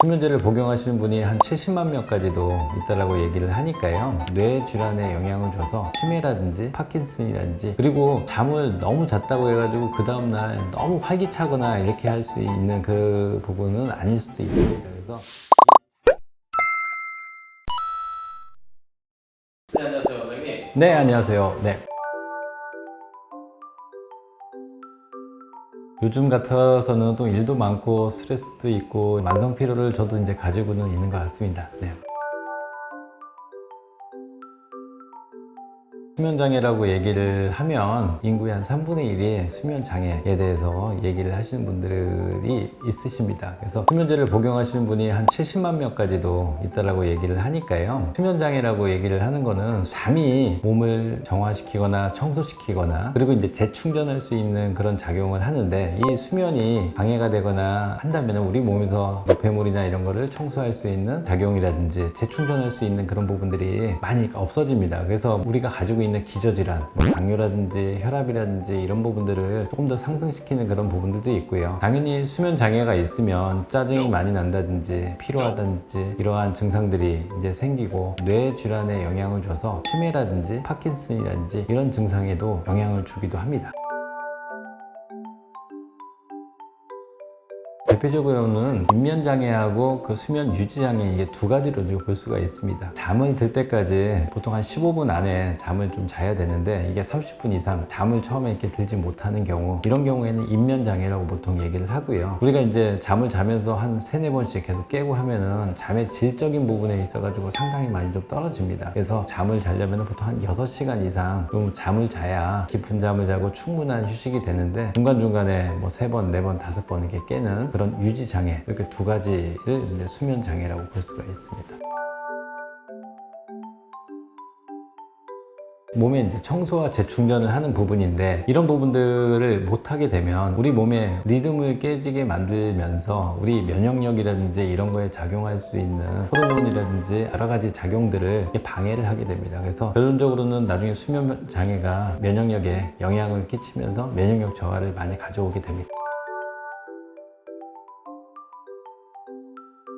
수면제를 복용하시는 분이 한 70만 명까지도 있다라고 얘기를 하니까요. 뇌 질환에 영향을 줘서 치매라든지 파킨슨이라든지, 그리고 잠을 너무 잤다고 해가지고 그 다음날 너무 활기차거나 이렇게 할 수 있는 그 부분은 아닐 수도 있습니다. 그래서 네, 안녕하세요, 원장님. 네, 안녕하세요. 네. 요즘 같아서는 또 일도 많고 스트레스도 있고 만성 피로를 저도 이제 가지고는 있는 것 같습니다. 네. 수면장애라고 얘기를 하면 인구의 한 3분의 1이 수면장애에 대해서 얘기를 하시는 분들이 있으십니다. 그래서 수면제를 복용하시는 분이 한 70만 명까지도 있다라고 얘기를 하니까요. 수면장애라고 얘기를 하는 거는 잠이 몸을 정화시키거나 청소시키거나, 그리고 이제 재충전할 수 있는 그런 작용을 하는데, 이 수면이 방해가 되거나 한다면 우리 몸에서 노폐물이나 이런 거를 청소할 수 있는 작용이라든지 재충전할 수 있는 그런 부분들이 많이 없어집니다. 그래서 우리가 가지고 있는 기저질환, 당뇨라든지 혈압이라든지 이런 부분들을 조금 더 상승시키는 그런 부분들도 있고요. 당연히 수면 장애가 있으면 짜증이 많이 난다든지 피로하다든지 이러한 증상들이 이제 생기고, 뇌 질환에 영향을 줘서 치매라든지 파킨슨이라든지 이런 증상에도 영향을 주기도 합니다. 대표적으로는 입면장애하고 그 수면 유지장애, 이게 두 가지로 볼 수가 있습니다. 잠을 들 때까지 보통 한 15분 안에 잠을 좀 자야 되는데, 이게 30분 이상 잠을 처음에 이렇게 들지 못하는 경우, 이런 경우에는 입면장애라고 보통 얘기를 하고요. 우리가 이제 잠을 자면서 한 3-4번씩 계속 깨고 하면은 잠의 질적인 부분에 있어가지고 상당히 많이 좀 떨어집니다. 그래서 잠을 자려면 보통 한 6시간 이상 좀 잠을 자야 깊은 잠을 자고 충분한 휴식이 되는데, 중간중간에 뭐 3번, 4번, 5번 이렇게 깨는 그런 유지장애, 이렇게 두 가지를 이제 수면장애라고 볼 수가 있습니다. 몸의 이제 청소와 재충전을 하는 부분인데, 이런 부분들을 못하게 되면 우리 몸의 리듬을 깨지게 만들면서 우리 면역력이라든지 이런 거에 작용할 수 있는 호르몬이라든지 여러 가지 작용들을 방해를 하게 됩니다. 그래서 결론적으로는 나중에 수면 장애가 면역력에 영향을 끼치면서 면역력 저하를 많이 가져오게 됩니다.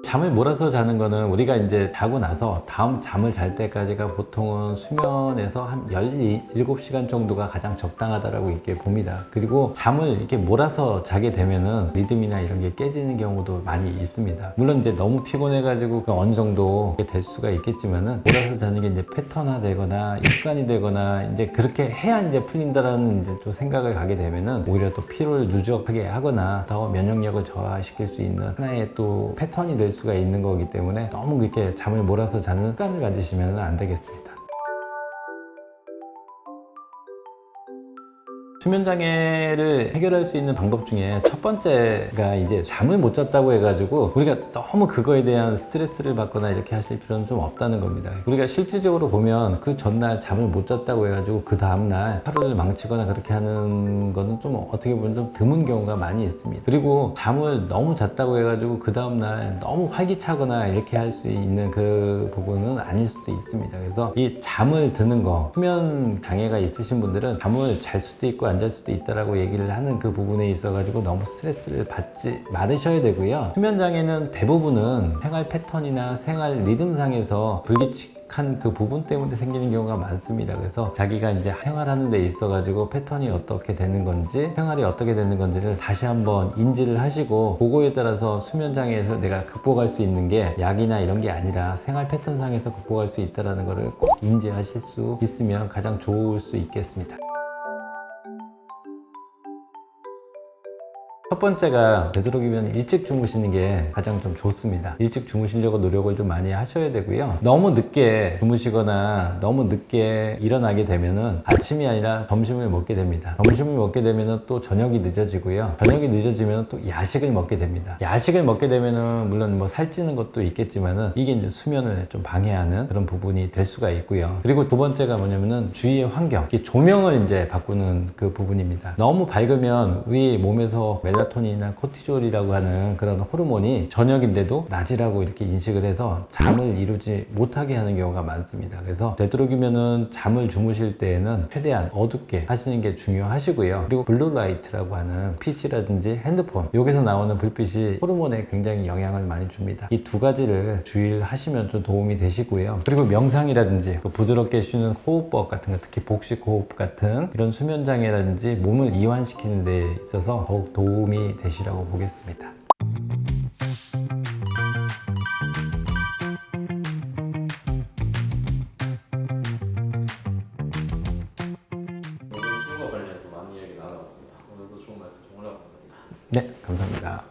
잠을 몰아서 자는 거는 우리가 이제 자고 나서 다음 잠을 잘 때까지가 보통은 수면에서 한 17시간 정도가 가장 적당하다라고 이렇게 봅니다. 그리고 잠을 이렇게 몰아서 자게 되면은 리듬이나 이런 게 깨지는 경우도 많이 있습니다. 물론 이제 너무 피곤해가지고 어느 정도 될 수가 있겠지만은, 몰아서 자는 게 이제 패턴화 되거나 습관이 되거나 이제 그렇게 해야 이제 풀린다라는 이제 또 생각을 가게 되면은 오히려 또 피로를 누적하게 하거나 더 면역력을 저하시킬 수 있는 하나의 또 패턴이 될 수가 있는 거기 때문에, 너무 그렇게 잠을 몰아서 자는 습관을 가지시면 안 되겠습니다. 수면장애를 해결할 수 있는 방법 중에 첫 번째가, 이제 잠을 못 잤다고 해가지고 우리가 너무 그거에 대한 스트레스를 받거나 이렇게 하실 필요는 좀 없다는 겁니다. 우리가 실질적으로 보면 그 전날 잠을 못 잤다고 해가지고 그 다음날 하루를 망치거나 그렇게 하는 거는 좀 어떻게 보면 좀 드문 경우가 많이 있습니다. 그리고 잠을 너무 잤다고 해가지고 그 다음날 너무 활기차거나 이렇게 할 수 있는 그 부분은 아닐 수도 있습니다. 그래서 이 잠을 드는 거, 수면 장애가 있으신 분들은 잠을 잘 수도 있고 안 잘 수도 있다라고 얘기를 하는 그 부분에 있어가지고 너무 스트레스를 받지 말으셔야 되고요. 수면 장애는 대부분은 생활 패턴이나 생활 리듬상에서 불규칙한 그 부분 때문에 생기는 경우가 많습니다. 그래서 자기가 이제 생활하는 데 있어가지고 패턴이 어떻게 되는 건지, 생활이 어떻게 되는 건지를 다시 한번 인지를 하시고, 그거에 따라서 수면 장애에서 내가 극복할 수 있는 게 약이나 이런 게 아니라 생활 패턴상에서 극복할 수 있다는 것을 꼭 인지하실 수 있으면 가장 좋을 수 있겠습니다. 첫 번째가, 되도록이면 일찍 주무시는 게 가장 좀 좋습니다. 일찍 주무시려고 노력을 좀 많이 하셔야 되고요. 너무 늦게 주무시거나 너무 늦게 일어나게 되면은 아침이 아니라 점심을 먹게 됩니다. 점심을 먹게 되면은 또 저녁이 늦어지고요. 저녁이 늦어지면 또 야식을 먹게 됩니다. 야식을 먹게 되면은 물론 뭐 살찌는 것도 있겠지만은, 이게 이제 수면을 좀 방해하는 그런 부분이 될 수가 있고요. 그리고 두 번째가 뭐냐면은 주위의 환경, 조명을 이제 바꾸는 그 부분입니다. 너무 밝으면 우리 몸에서 멜라토닌 멜라토닌이나 코티졸이라고 하는 그런 호르몬이 저녁인데도 낮이라고 이렇게 인식을 해서 잠을 이루지 못하게 하는 경우가 많습니다. 그래서 되도록이면은 잠을 주무실 때에는 최대한 어둡게 하시는 게 중요하시고요. 그리고 블루라이트라고 하는 PC라든지 핸드폰, 여기서 나오는 불빛이 호르몬에 굉장히 영향을 많이 줍니다. 이 두 가지를 주의를 하시면 좀 도움이 되시고요. 그리고 명상이라든지 부드럽게 쉬는 호흡법 같은 거, 특히 복식 호흡 같은 이런 수면 장애라든지 몸을 이완시키는 데 있어서 더욱 도움이 되시라고 보겠습니다. 오늘 술과 관련해서 많은 이야기 나눠봤습니다. 오늘도 좋은 말씀 정말 감사합니다. 네, 감사합니다.